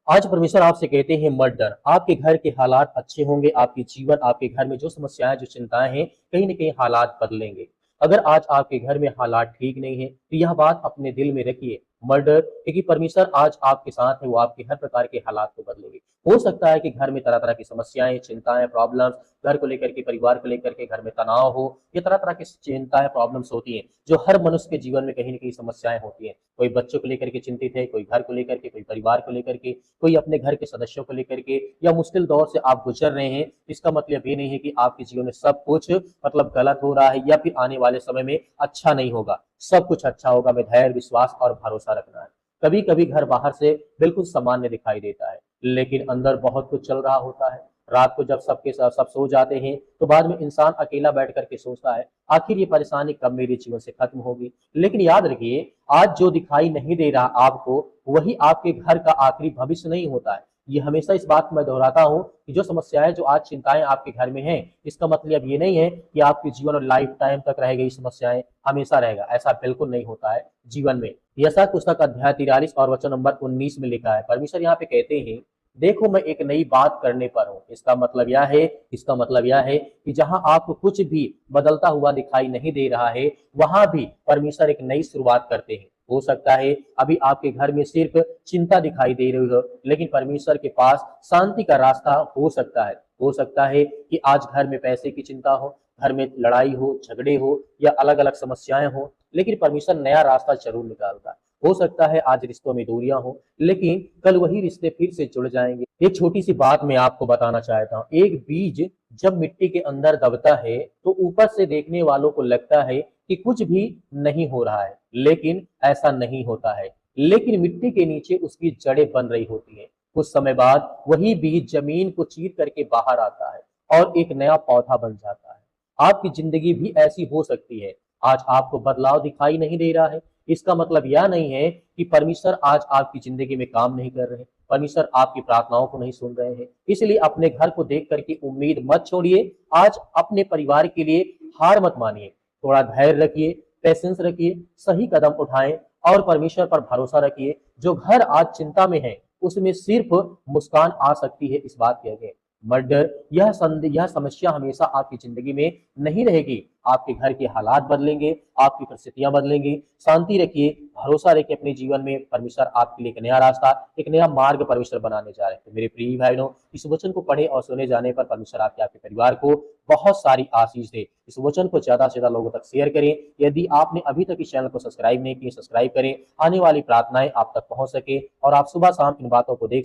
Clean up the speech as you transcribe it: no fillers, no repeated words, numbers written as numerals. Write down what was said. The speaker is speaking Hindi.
आज परमेश्वर आपसे कहते हैं मत डर। आपके घर के हालात अच्छे होंगे, आपके जीवन, आपके घर में जो समस्याएं, जो चिंताएं हैं, कहीं ना कहीं हालात बदलेंगे। अगर आज आपके घर में हालात ठीक नहीं है तो यह बात अपने दिल में रखिए, मत डर, क्योंकि परमेश्वर आज आपके साथ है। वो आपके हर प्रकार के हालात को बदलेंगे। हो सकता है कि घर में तरह तरह की समस्याएं, चिंताएं, प्रॉब्लम्स, घर को लेकर के, परिवार को लेकर के, घर में तनाव हो, ये तरह तरह की चिंताएं, प्रॉब्लम्स होती हैं जो हर मनुष्य के जीवन में कहीं ना कहीं समस्याएं होती हैं। कोई बच्चों को लेकर के चिंतित है, कोई घर को लेकर के, कोई परिवार को लेकर के, कोई अपने घर के सदस्यों को लेकर के, या मुश्किल दौर से आप गुजर रहे हैं। इसका मतलब ये नहीं है कि आपके जीवन में सब कुछ गलत हो रहा है या फिर आने वाले समय में अच्छा नहीं होगा। सब कुछ अच्छा होगा में धैर्य, विश्वास और भरोसा रखना है। कभी कभी घर बाहर से बिल्कुल सामान्य दिखाई देता है, लेकिन अंदर बहुत कुछ चल रहा होता है। रात को जब सब सो जाते हैं तो बाद में इंसान अकेला बैठ करके सोचता है, आखिर ये परेशानी कब मेरे जीवन से खत्म होगी। लेकिन याद रखिए, आज जो दिखाई नहीं दे रहा आपको, वही आपके घर का आखिरी भविष्य नहीं होता है। ये हमेशा इस बात को मैं दोहराता हूँ कि जो समस्याएं, जो आज चिंताएं आपके घर में हैं, इसका मतलब ये नहीं है कि आपके जीवन और लाइफ टाइम तक रहेगी ये समस्याएं, हमेशा रहेगा। ऐसा बिल्कुल नहीं होता है जीवन में। यशा पुस्तक अध्याय 43 और वचन नंबर 19 में लिखा है, परमेश्वर यहाँ पे कहते हैं, देखो मैं एक नई बात करने पर हूँ। इसका मतलब यह है कि जहां आपको कुछ भी बदलता हुआ दिखाई नहीं दे रहा है, वहां भी परमेश्वर एक नई शुरुआत करते हैं। हो सकता है अभी आपके घर में सिर्फ चिंता दिखाई दे रही हो, लेकिन परमेश्वर के पास शांति का रास्ता हो सकता है कि आज घर में पैसे की चिंता हो, घर में लड़ाई हो, झगड़े हो या अलग अलग समस्याएं हो, लेकिन परमेश्वर नया रास्ता जरूर निकालता है। हो सकता है आज रिश्तों में दूरियां हो, लेकिन कल वही रिश्ते फिर से जुड़ जाएंगे। एक छोटी सी बात मैं आपको बताना चाहता हूँ। एक बीज जब मिट्टी के अंदर दबता है तो ऊपर से देखने वालों को लगता है कि कुछ भी नहीं हो रहा है, लेकिन ऐसा नहीं होता है। लेकिन मिट्टी के नीचे उसकी जड़ें बन रही होती हैं। कुछ समय बाद वही बीज जमीन को चीर करके बाहर आता है और एक नया पौधा बन जाता है। आपकी जिंदगी भी ऐसी हो सकती है। आज आपको बदलाव दिखाई नहीं दे रहा है, इसका मतलब यह नहीं है कि परमेश्वर आज आपकी जिंदगी में काम नहीं कर रहे। परमेश्वर आपकी प्रार्थनाओं को नहीं सुन रहे हैं। इसलिए अपने घर को देख करके उम्मीद मत छोड़िए। आज अपने परिवार के लिए हार मत मानिए। थोड़ा धैर्य रखिए, पेशेंस रखिए, सही कदम उठाएं और परमेश्वर पर भरोसा रखिए। जो घर आज चिंता में है, उसमें सिर्फ मुस्कान आ सकती है, इस बात के आगे मत डर। यह समस्या हमेशा आपकी जिंदगी में नहीं रहेगी। आपके घर के हालात बदलेंगे, आपकी परिस्थितियां बदलेंगी। शांति रखिए, भरोसा रखिए अपने जीवन में। परमेश्वर आपके लिए एक नया रास्ता, एक नया मार्ग परमेश्वर बनाने जा रहे हैं। तो मेरे प्रिय भाई बहनों, इस वचन को पढ़े और सुने जाने पर परमेश्वर आपके परिवार को बहुत सारी आशीष दे। इस वचन को ज्यादा से ज्यादा लोगों तक शेयर करें। यदि आपने अभी तक इस चैनल को सब्सक्राइब नहीं किया, सब्सक्राइब करें। आने वाली प्रार्थनाएं आप तक पहुंच सके और आप सुबह शाम इन बातों को देख